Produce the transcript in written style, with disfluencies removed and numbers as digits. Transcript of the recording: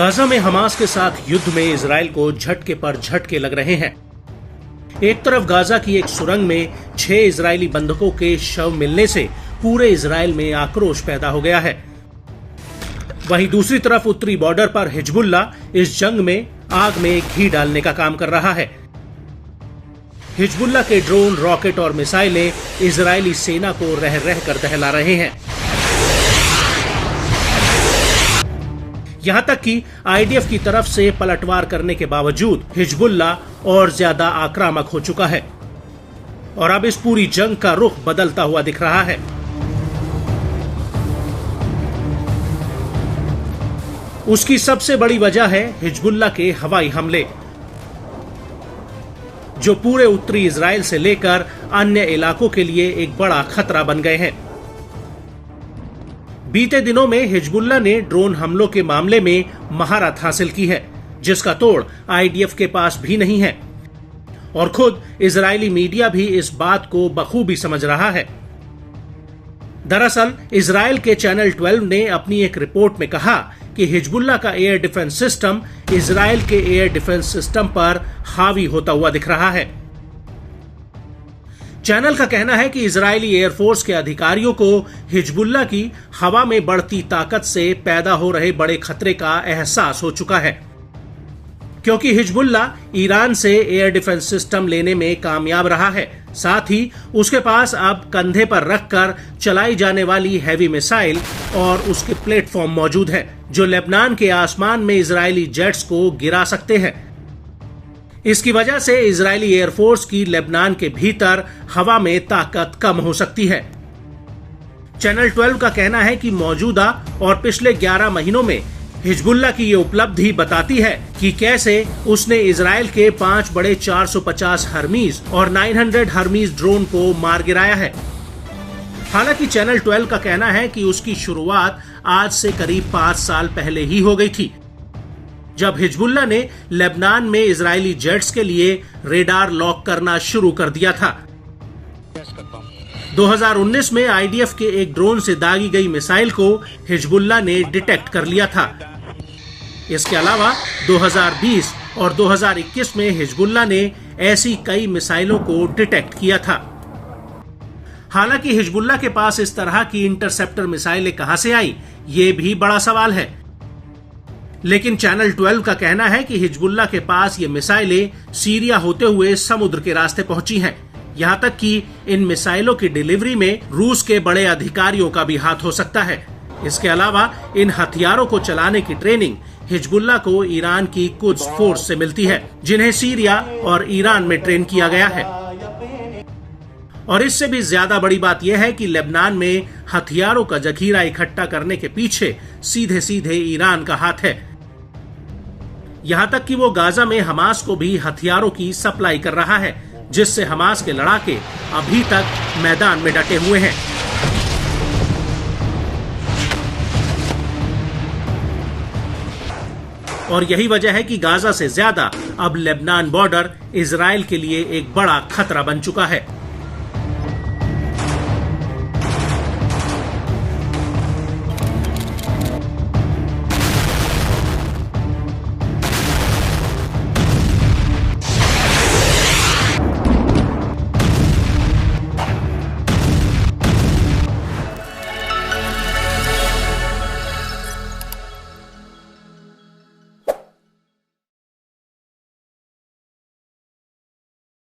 Gaza में Hamas के साथ युद्ध में इजराइल को झटके पर झटके लग रहे हैं। एक तरफ गाजा की एक सुरंग में 6 इजरायली बंधकों के शव मिलने से पूरे इजराइल में आक्रोश पैदा हो गया है। वहीं दूसरी तरफ उत्तरी बॉर्डर पर हिजबुल्ला इस जंग में आग में घी डालने का काम कर रहा है। हिजबुल्ला के ड्रोन, रॉकेट और मिसाइलें इजरायली सेना को रह रह कर दहला रहे हैं। यहां तक कि आईडीएफ की तरफ से पलटवार करने के बावजूद हिजबुल्ला और ज्यादा आक्रामक हो चुका है और अब इस पूरी जंग का रुख बदलता हुआ दिख रहा है। उसकी सबसे बड़ी वजह है हिजबुल्ला के हवाई हमले, जो पूरे उत्तरी इजराइल से लेकर अन्य इलाकों के लिए एक बड़ा खतरा बन गए हैं। बीते दिनों में हिजबुल्ला ने ड्रोन हमलों के मामले में महारत हासिल की है, जिसका तोड़ आईडीएफ के पास भी नहीं है और खुद इजरायली मीडिया भी इस बात को बखूबी समझ रहा है। दरअसल इजराइल के चैनल 12 ने अपनी एक रिपोर्ट में कहा कि हिजबुल्ला का एयर डिफेंस सिस्टम इजराइल के एयर डिफेंस सिस्टम पर हावी होता हुआ दिख रहा है। चैनल का कहना है कि इजरायली एयरफोर्स के अधिकारियों को हिजबुल्ला की हवा में बढ़ती ताकत से पैदा हो रहे बड़े खतरे का एहसास हो चुका है, क्योंकि हिजबुल्ला ईरान से एयर डिफेंस सिस्टम लेने में कामयाब रहा है। साथ ही उसके पास अब कंधे पर रखकर चलाई जाने वाली हैवी मिसाइल और उसके प्लेटफॉर्म मौजूद हैं, जो लेबनान के आसमान में इजरायली जेट्स को गिरा सकते हैं। इसकी वजह से इजरायली एयरफोर्स की लेबनान के भीतर हवा में ताकत कम हो सकती है। चैनल 12 का कहना है कि मौजूदा और पिछले 11 महीनों में हिजबुल्ला की ये उपलब्धि बताती है कि कैसे उसने इजराइल के 5 बड़े 450 हर्मीज और 900 हर्मीज ड्रोन को मार गिराया है। हालांकि चैनल 12 का कहना है कि उसकी शुरुआत आज से करीब 5 साल पहले ही हो गई थी, जब हिजबुल्ला ने लेबनान में इजरायली जेट्स के लिए रेडार लॉक करना शुरू कर दिया था। 2019 में आईडीएफ के एक ड्रोन से दागी गई मिसाइल को हिजबुल्ला ने डिटेक्ट कर लिया था। इसके अलावा 2020 और 2021 में हिजबुल्ला ने ऐसी कई मिसाइलों को डिटेक्ट किया था। हालांकि हिजबुल्ला के पास इस तरह की इंटरसेप्टर मिसाइलें कहां से आई, ये भी बड़ा सवाल है। लेकिन चैनल 12 का कहना है कि हिजबुल्ला के पास ये मिसाइलें सीरिया होते हुए समुद्र के रास्ते पहुंची हैं। यहां तक कि इन मिसाइलों की डिलीवरी में रूस के बड़े अधिकारियों का भी हाथ हो सकता है। इसके अलावा इन हथियारों को चलाने की ट्रेनिंग हिजबुल्ला को ईरान की कुद्स फोर्स से मिलती है, जिन्हें सीरिया और ईरान में ट्रेन किया गया है। और इससे भी ज्यादा बड़ी बात यह है कि लेबनान में हथियारों का जखीरा इकट्ठा करने के पीछे सीधे सीधे ईरान का हाथ है। यहां तक कि वो गाजा में हमास को भी हथियारों की सप्लाई कर रहा है, जिससे हमास के लड़ाके अभी तक मैदान में डटे हुए हैं। और यही वजह है कि गाजा से ज्यादा अब लेबनान बॉर्डर इजराइल के लिए एक बड़ा खतरा बन चुका है।